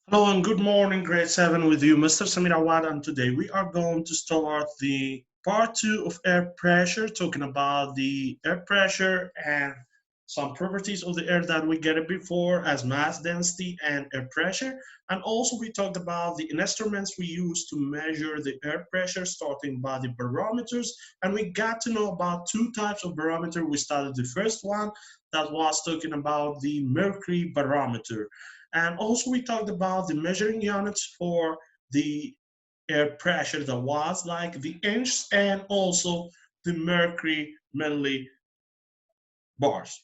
Hello and good morning, grade 7 with you, Mr. Samir Awad, and today we are going to start the part 2 of air pressure, talking about the air pressure and some properties of the air that we get it before as mass density and air pressure. And also we talked about the instruments we use to measure the air pressure, starting by the barometers. And we got to know about two types of barometer. We started the first one that was talking about the mercury barometer. And also we talked about the measuring units for the air pressure that was like the inch and also the mercury milli bars.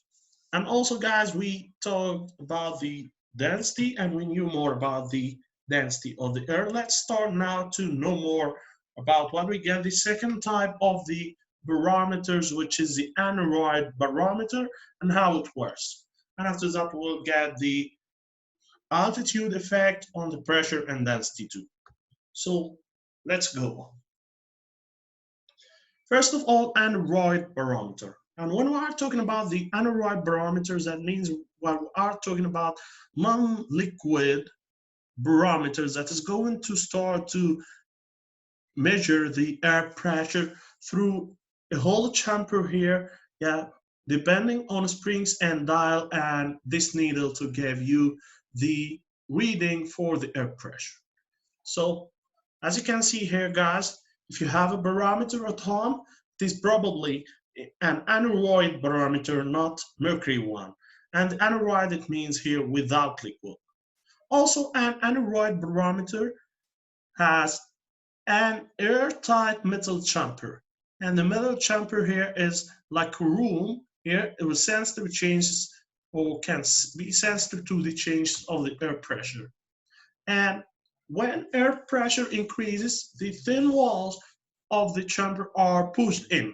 And also guys, we talked about the density and we knew more about the density of the air. Let's start now to know more about what we get the second type of the barometers, which is the aneroid barometer and how it works. And after that, we'll get the altitude effect on the pressure and density too. So let's go. First of all, aneroid barometer. And when we are talking about the aneroid barometers, that means what we are talking about non-liquid barometers that is going to start to measure the air pressure through a whole chamber here, yeah, depending on springs and dial and this needle to give you the reading for the air pressure. So as you can see here, guys, if you have a barometer at home, it is probably an aneroid barometer, not mercury one. And aneroid, it means here without liquid. Also, an aneroid barometer has an airtight metal chamber. And the metal chamber here is like a room. Here, it will sensitive changes or can be sensitive to the changes of the air pressure. And when air pressure increases, the thin walls of the chamber are pushed in.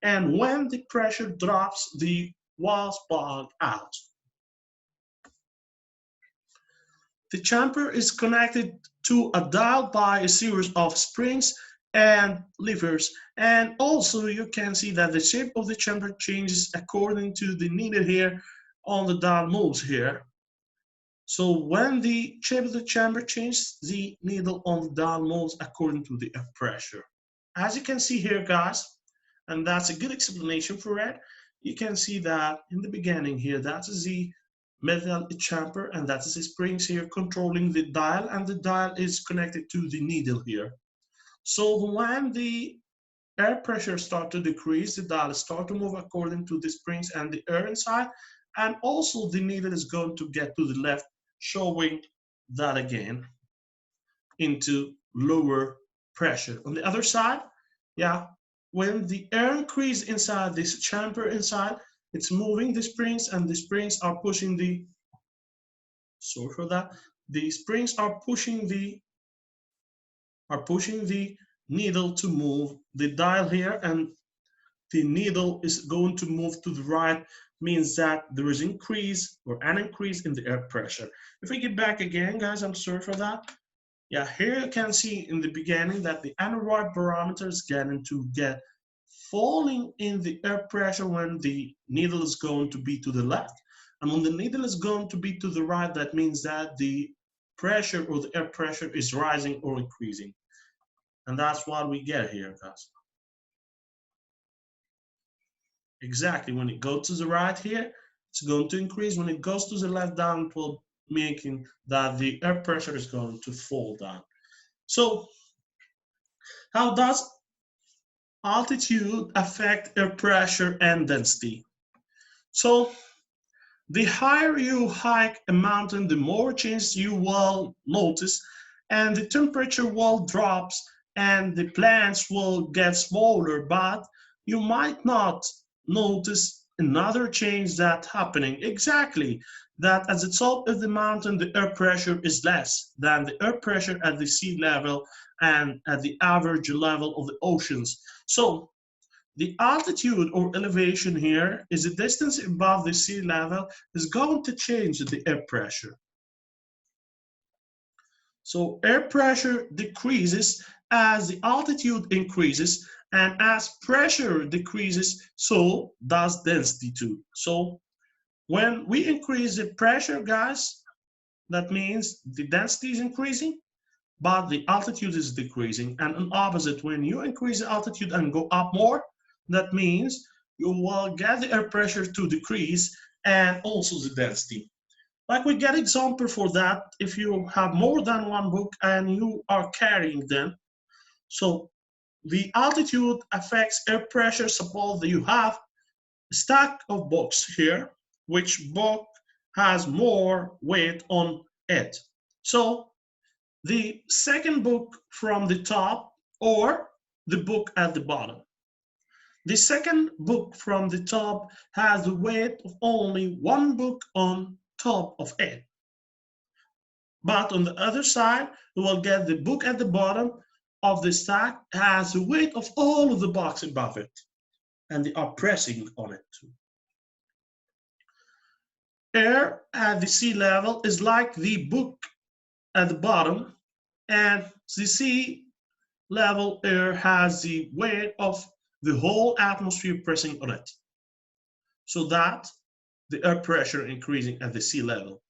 And when the pressure drops, the walls bug out. The chamber is connected to a dial by a series of springs and levers. And also you can see that the shape of the chamber changes according to the needle here on the dial moves here. So when the shape of the chamber changes, the needle on the dial moves according to the air pressure. As you can see here, guys, and that's a good explanation for it, you can see that in the beginning here, that is the metal chamber, and that is the springs here controlling the dial, and the dial is connected to the needle here. So when the air pressure start to decrease, the dial start to move according to the springs and the air inside, and also the needle is going to get to the left, showing that again into lower pressure. On the other side, yeah, when the air increase inside this chamber inside, it's moving the springs and the springs are pushing the, sorry for that, the springs are pushing the needle to move the dial here, and the needle is going to move to the right, means that there is increase or an increase in the air pressure. If we get back again, guys, I'm sorry for that. Yeah, here you can see in the beginning that the aneroid barometer is getting to get falling in the air pressure when the needle is going to be to the left. And when the needle is going to be to the right, that means that the pressure or the air pressure is rising or increasing. And that's what we get here, guys. Exactly, when it goes to the right here, it's going to increase. When it goes to the left down, it will making that the air pressure is going to fall down. So how does altitude affect air pressure and density? So the higher you hike a mountain, the more changes you will notice, and the temperature will drops and the plants will get smaller, but you might not notice another change that happening. Exactly, that at the top of the mountain, the air pressure is less than the air pressure at the sea level and at the average level of the oceans. So the altitude or elevation here is the distance above the sea level is going to change the air pressure. So air pressure decreases as the altitude increases, and as pressure decreases, so does density too. So when we increase the pressure, guys, that means the density is increasing, but the altitude is decreasing. And an opposite, when you increase the altitude and go up more, that means you will get the air pressure to decrease and also the density. Like we get example for that if you have more than one book and you are carrying them. So the altitude affects air pressure. Suppose that you have a stack of books here, which book has more weight on it. So the second book from the top or the book at the bottom. The second book from the top has the weight of only one book on top of it. But on the other side, you will get the book at the bottom of the stack has the weight of all of the books above it. And they are pressing on it too. Air at the sea level is like the book at the bottom, and the sea level air has the weight of the whole atmosphere pressing on it. So that the air pressure increasing at the sea level.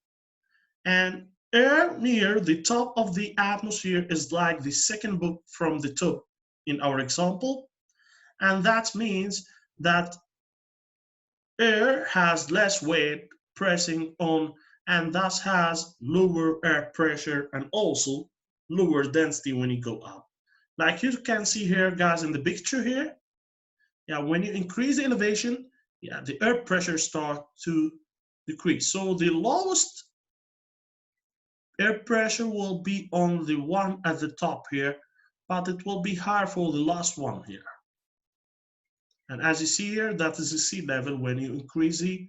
And air near the top of the atmosphere is like the second book from the top in our example. And that means that air has less weight pressing on and thus has lower air pressure and also lower density when you go up. Like you can see here, guys, in the picture here, yeah, when you increase the elevation, yeah, the air pressure starts to decrease. So the lowest air pressure will be on the one at the top here, but it will be higher for the last one here. And as you see here, that is the sea level. When you increase the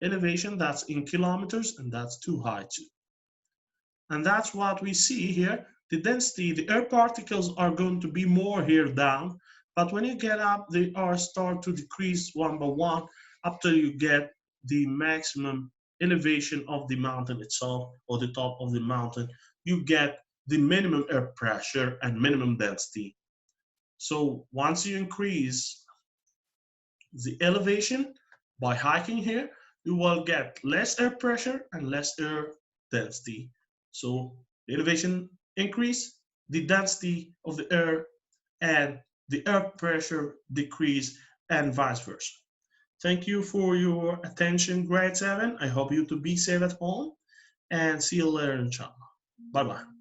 elevation, that's in kilometers, and that's too high too. And that's what we see here. The density, the air particles are going to be more here down, but when you get up, they are start to decrease one by one up till you get the maximum elevation of the mountain itself or the top of the mountain. You get the minimum air pressure and minimum density. So once you increase the elevation by hiking here, you will get less air pressure and less air density. So the elevation increase, the density of the air and the air pressure decrease, and vice versa. Thank you for your attention, grade 7. I hope you to be safe at home and see you later, inshallah. Bye-bye.